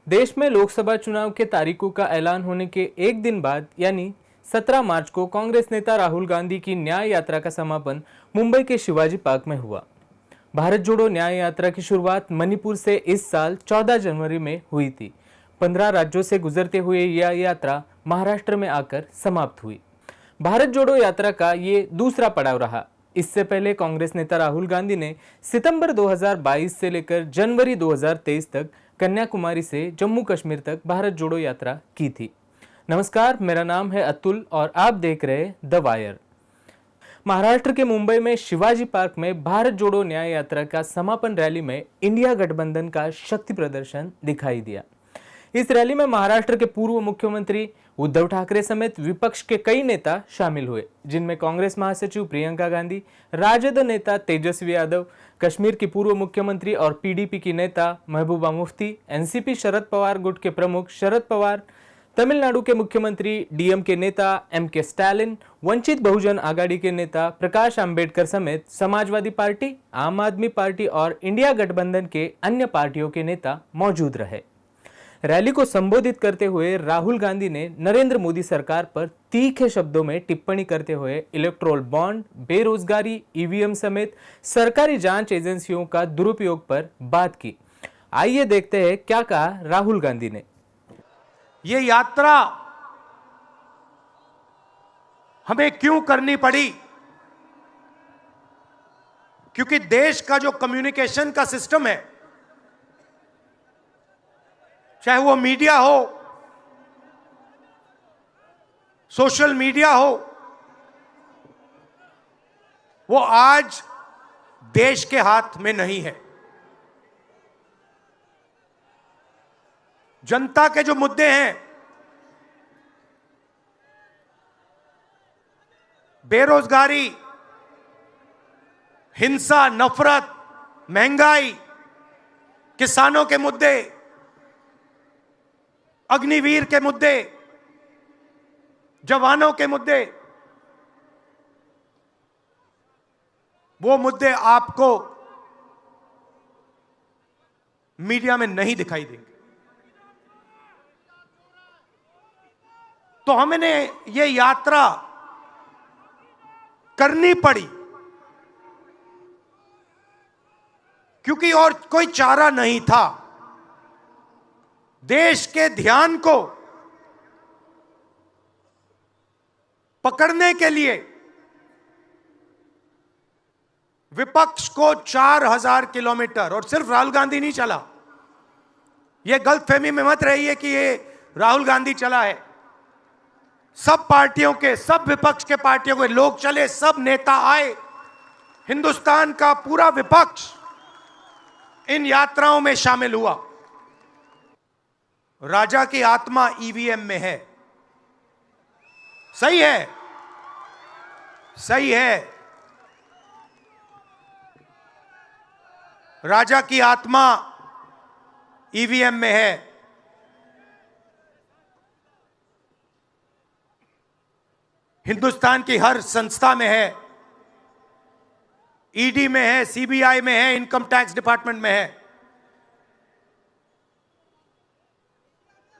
देश में लोकसभा चुनाव के तारीखों का ऐलान होने के एक दिन बाद यानी 17 मार्च को कांग्रेस नेता राहुल गांधी की न्याय यात्रा का समापन मुंबई के शिवाजी पार्क में हुआ। भारत जोड़ो न्याय यात्रा की शुरुआत मणिपुर से इस साल 14 जनवरी में हुई थी। 15 राज्यों से गुजरते हुए यह यात्रा महाराष्ट्र में आकर समाप्त हुई। भारत जोड़ो यात्रा का ये दूसरा पड़ाव रहा। इससे पहले कांग्रेस नेता राहुल गांधी ने सितंबर 2022 से लेकर जनवरी 2023 तक कन्याकुमारी से जम्मू कश्मीर तक भारत जोड़ो यात्रा की थी। नमस्कार, मेरा नाम है अतुल और आप देख रहे हैं द वायर। महाराष्ट्र के मुंबई में शिवाजी पार्क में भारत जोड़ो न्याय यात्रा का समापन रैली में इंडिया गठबंधन का शक्ति प्रदर्शन दिखाई दिया। इस रैली में महाराष्ट्र के पूर्व मुख्यमंत्री उद्धव ठाकरे समेत विपक्ष के कई नेता शामिल हुए, जिनमें कांग्रेस महासचिव प्रियंका गांधी, राजद नेता तेजस्वी यादव, कश्मीर की पूर्व मुख्यमंत्री और पीडीपी की नेता महबूबा मुफ्ती, एनसीपी शरद पवार गुट के प्रमुख शरद पवार, तमिलनाडु के मुख्यमंत्री डीएमके नेता एमके स्टालिन, वंचित बहुजन आघाड़ी के नेता प्रकाश आंबेडकर समेत समाजवादी पार्टी, आम आदमी पार्टी और इंडिया गठबंधन के अन्य पार्टियों के नेता मौजूद रहे। रैली को संबोधित करते हुए राहुल गांधी ने नरेंद्र मोदी सरकार पर तीखे शब्दों में टिप्पणी करते हुए इलेक्टोरल बॉन्ड, बेरोजगारी, ईवीएम समेत सरकारी जांच एजेंसियों का दुरुपयोग पर बात की। आइए देखते हैं क्या कहा राहुल गांधी ने। ये यात्रा हमें क्यों करनी पड़ी? क्योंकि देश का जो कम्युनिकेशन का सिस्टम है, चाहे वो मीडिया हो, सोशल मीडिया हो, वो आज देश के हाथ में नहीं है। जनता के जो मुद्दे हैं, बेरोजगारी, हिंसा, नफरत, महंगाई, किसानों के मुद्दे, अग्निवीर के मुद्दे, जवानों के मुद्दे, वो मुद्दे आपको मीडिया में नहीं दिखाई देंगे। तो हमने ये यात्रा करनी पड़ी क्योंकि और कोई चारा नहीं था। देश के ध्यान को पकड़ने के लिए विपक्ष को 4000 किलोमीटर, और सिर्फ राहुल गांधी नहीं चला, यह गलतफहमी में मत रहिए कि ये राहुल गांधी चला है। सब पार्टियों के, सब विपक्ष के पार्टियों के लोग चले, सब नेता आए, हिंदुस्तान का पूरा विपक्ष इन यात्राओं में शामिल हुआ। राजा की आत्मा ईवीएम में है। सही है, सही है। राजा की आत्मा ईवीएम में है। हिंदुस्तान की हर संस्था में है, ईडी में है, सीबीआई में है, इनकम टैक्स डिपार्टमेंट में है।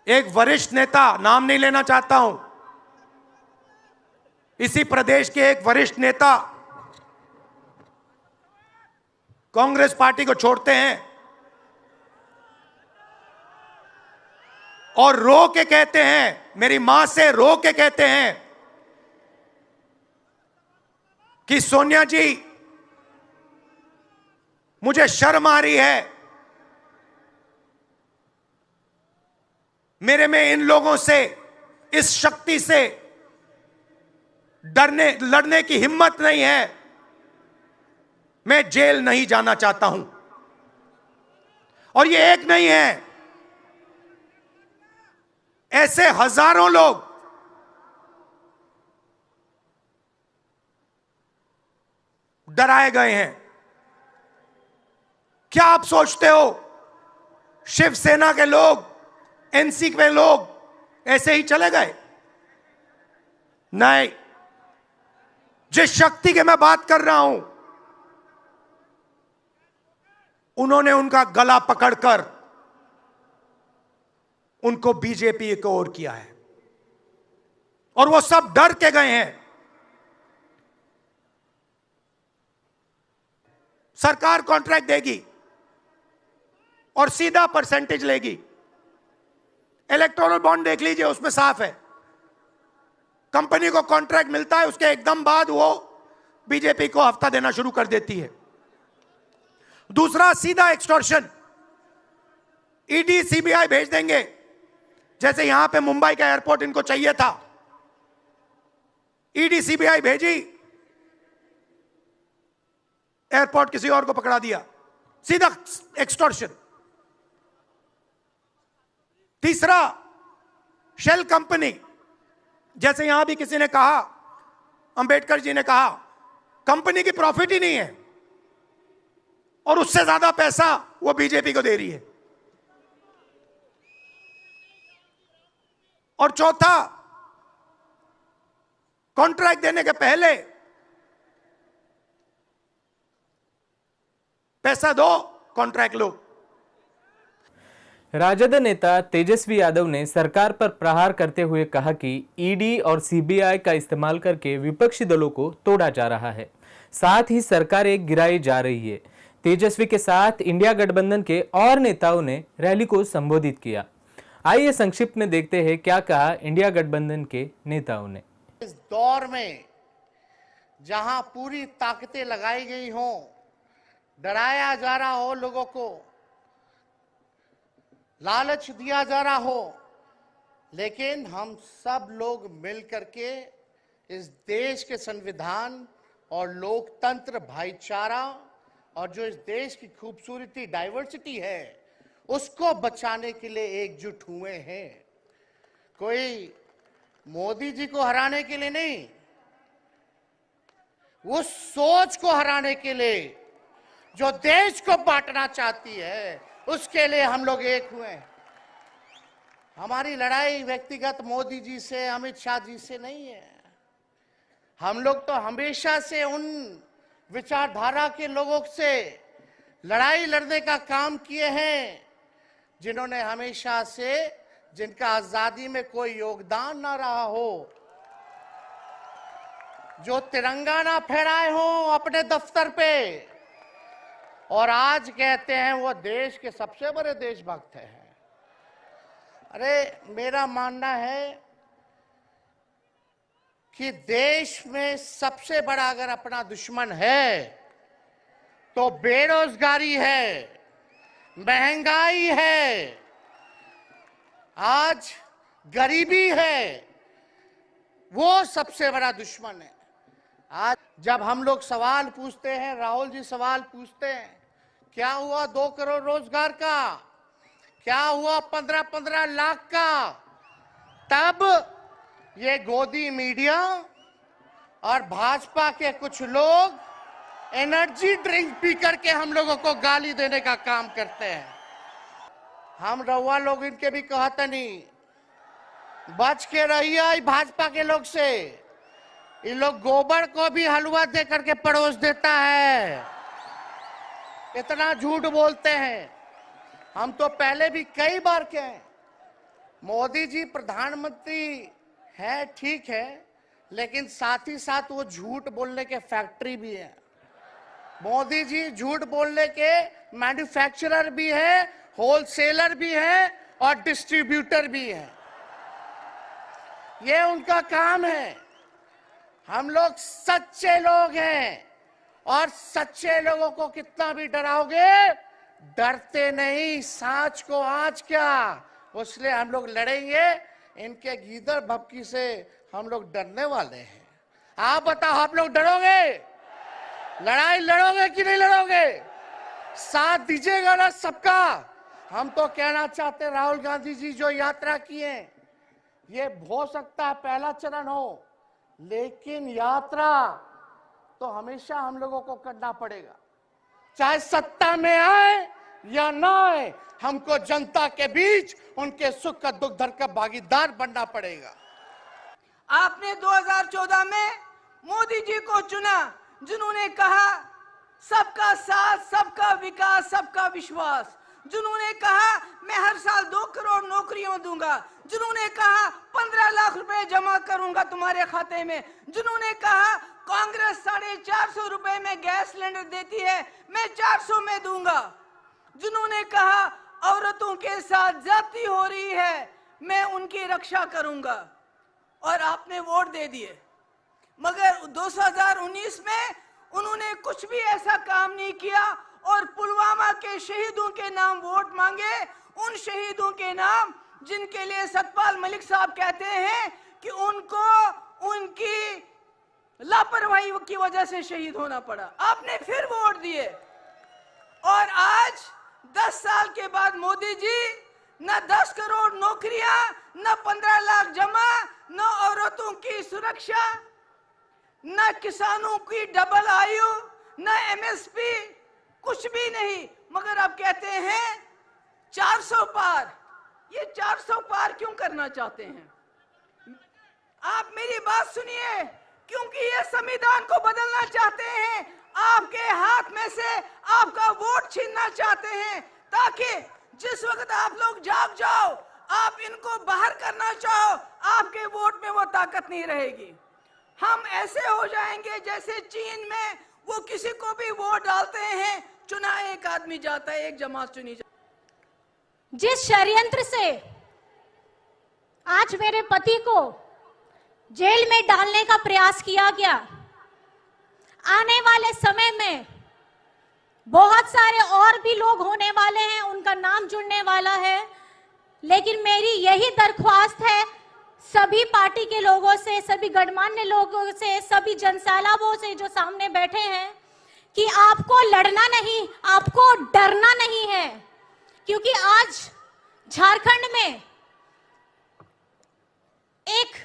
एक वरिष्ठ नेता, नाम नहीं लेना चाहता हूं, इसी प्रदेश के एक वरिष्ठ नेता कांग्रेस पार्टी को छोड़ते हैं और रो के कहते हैं, मेरी मां से रो के कहते हैं कि सोनिया जी, मुझे शर्म आ रही है, मेरे में इन लोगों से, इस शक्ति से लड़ने की हिम्मत नहीं है, मैं जेल नहीं जाना चाहता हूं। और ये एक नहीं है, ऐसे हजारों लोग डराए गए हैं। क्या आप सोचते हो शिवसेना के लोग, एनसी के लोग ऐसे ही चले गए? नहीं, जिस शक्ति की मैं बात कर रहा हूं, उन्होंने उनका गला पकड़कर उनको बीजेपी को और किया है, और वो सब डर के गए हैं। सरकार कॉन्ट्रैक्ट देगी और सीधा परसेंटेज लेगी। इलेक्टोरल बॉन्ड देख लीजिए, उसमें साफ है, कंपनी को कॉन्ट्रैक्ट मिलता है, उसके एकदम बाद वो बीजेपी को हफ्ता देना शुरू कर देती है। दूसरा, सीधा एक्सटॉर्शन, ईडी सीबीआई भेज देंगे, जैसे यहां पे मुंबई का एयरपोर्ट इनको चाहिए था, ईडी सीबीआई भेजी, एयरपोर्ट किसी और को पकड़ा दिया, सीधा एक्सटॉर्शन। तीसरा, शेल कंपनी, जैसे यहां भी किसी ने कहा, अंबेडकर जी ने कहा, कंपनी की प्रॉफिट ही नहीं है और उससे ज्यादा पैसा वो बीजेपी को दे रही है। और चौथा, कॉन्ट्रैक्ट देने के पहले पैसा दो, कॉन्ट्रैक्ट लो। राजद नेता तेजस्वी यादव ने सरकार पर प्रहार करते हुए कहा कि ईडी और सीबीआई का इस्तेमाल करके विपक्षी दलों को तोड़ा जा रहा है, साथ ही सरकार एक गिराई जा रही है। तेजस्वी के साथ इंडिया गठबंधन के और नेताओं ने रैली को संबोधित किया। आइए संक्षिप्त में देखते हैं क्या कहा इंडिया गठबंधन के नेताओं ने। इस दौर में जहां पूरी ताकतें लगाई गई हों, डराया जा रहा हो, लोगों को लालच दिया जा रहा हो, लेकिन हम सब लोग मिलकर के इस देश के संविधान और लोकतंत्र, भाईचारा और जो इस देश की खूबसूरती, डाइवर्सिटी है, उसको बचाने के लिए एकजुट हुए हैं। कोई मोदी जी को हराने के लिए नहीं, उस सोच को हराने के लिए जो देश को बांटना चाहती है, उसके लिए हम लोग एक हुए हैं। हमारी लड़ाई व्यक्तिगत मोदी जी से, अमित शाह जी से नहीं है। हम लोग तो हमेशा से उन विचारधारा के लोगों से लड़ाई लड़ने का काम किए हैं जिन्होंने हमेशा से, जिनका आजादी में कोई योगदान ना रहा हो, जो तिरंगा ना फहराए हो अपने दफ्तर पे, और आज कहते हैं वो देश के सबसे बड़े देशभक्त हैं। अरे, मेरा मानना है कि देश में सबसे बड़ा अगर अपना दुश्मन है तो बेरोजगारी है, महंगाई है, आज गरीबी है, वो सबसे बड़ा दुश्मन है। आज जब हम लोग सवाल पूछते हैं, राहुल जी सवाल पूछते हैं, क्या हुआ 2 करोड़ रोजगार का, क्या हुआ 15-15 लाख का, तब ये गोदी मीडिया और भाजपा के कुछ लोग एनर्जी ड्रिंक पी करके हम लोगों को गाली देने का काम करते हैं। हम रउआ लोग इनके भी कहते नहीं, बच के रहिए भाजपा के लोग से। ये लोग गोबर को भी हलवा दे करके परोस देता है, इतना झूठ बोलते हैं। हम तो पहले भी कई बार कहे, मोदी जी प्रधानमंत्री है, ठीक है, लेकिन साथ ही साथ वो झूठ बोलने के फैक्ट्री भी है। मोदी जी झूठ बोलने के मैन्युफैक्चरर भी है, होलसेलर भी है और डिस्ट्रीब्यूटर भी है। ये उनका काम है। हम लोग सच्चे लोग हैं और सच्चे लोगों को कितना भी डराओगे, डरते नहीं, सांच को आंच क्या, इसलिए हम लोग लड़ेंगे। इनके गीदड़ भपकी से हम लोग डरने वाले हैं। आप बताओ, आप लोग डरोगे? लड़ाई लड़ोगे कि नहीं लड़ोगे? साथ दीजिएगा ना सबका? हम तो कहना चाहते, राहुल गांधी जी जो यात्रा किए, ये हो सकता है पहला चरण हो, लेकिन यात्रा तो हमेशा हम लोगों को करना पड़ेगा, चाहे सत्ता में आए या ना आए। हमको जनता के बीच उनके सुख का दुख दर्द का भागीदार बनना पड़ेगा। आपने 2014 में मोदी जी को चुना, जिन्होंने कहा सबका साथ, सबका विकास, सबका विश्वास, जिन्होंने कहा मैं हर साल 2 करोड़ नौकरी नौकरियों दूंगा, जिन्होंने कहा 15 लाख रुपए जमा करूंगा तुम्हारे खाते में, जिन्होंने कहा कांग्रेस 450 रुपए में गैस सिलेंडर देती है, मैं 400 में दूंगा, जिन्होंने कहा औरतों के साथ ज्यादती हो रही है, मैं उनकी रक्षा करूंगा, और आपने वोट दे दिए। मगर 2019 में उन्होंने कुछ भी ऐसा काम नहीं किया और पुलवामा के शहीदों के नाम वोट मांगे, उन शहीदों के नाम जिनके लिए सतपाल मलिक साहब कहते हैं कि उनको उनकी लापरवाही की वजह से शहीद होना पड़ा। आपने फिर वोट दिए, और आज 10 साल के बाद मोदी जी न 10 करोड़ नौकरियां, न 15 लाख जमा, न औरतों की सुरक्षा, न किसानों की डबल आयु, न एमएसपी, कुछ भी नहीं। मगर आप कहते हैं 400 पार। ये 400 पार क्यों करना चाहते हैं? आप मेरी बात सुनिए, क्योंकि ये संविधान को बदलना चाहते हैं, आपके हाथ में से आपका वोट छीनना चाहते हैं, ताकि जिस वक्त आप लोग जाग जाओ, आप इनको बाहर करना चाहो, आपके वोट में वो ताकत नहीं रहेगी। हम ऐसे हो जाएंगे जैसे चीन में वो किसी को भी वोट डालते हैं, चुना एक आदमी जाता है, एक जमात चुनी जाती है। जिस षड्यंत्र से आज मेरे पति को जेल में डालने का प्रयास किया गया, आने वाले समय में बहुत सारे और भी लोग होने वाले हैं, उनका नाम जुड़ने वाला है। लेकिन मेरी यही दरख्वास्त है सभी पार्टी के लोगों से, सभी गणमान्य लोगों से, सभी जनसैलाबों से जो सामने बैठे हैं, कि आपको लड़ना नहीं, आपको डरना नहीं है। क्योंकि आज झारखंड में एक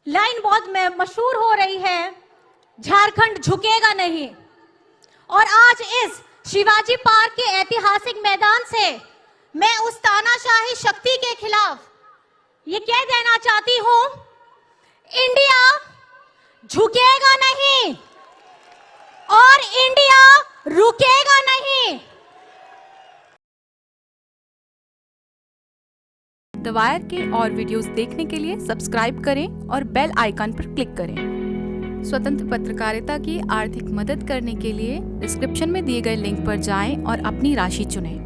लाइन बहुत मशहूर हो रही है, झारखंड झुकेगा नहीं। और आज इस शिवाजी पार्क के ऐतिहासिक मैदान से मैं उस तानाशाही शक्ति के खिलाफ ये कह देना चाहती हूं, इंडिया झुकेगा नहीं और इंडिया रुकेगा नहीं। द वायर के और वीडियोस देखने के लिए सब्सक्राइब करें और बेल आइकन पर क्लिक करें। स्वतंत्र पत्रकारिता की आर्थिक मदद करने के लिए डिस्क्रिप्शन में दिए गए लिंक पर जाएं और अपनी राशि चुनें।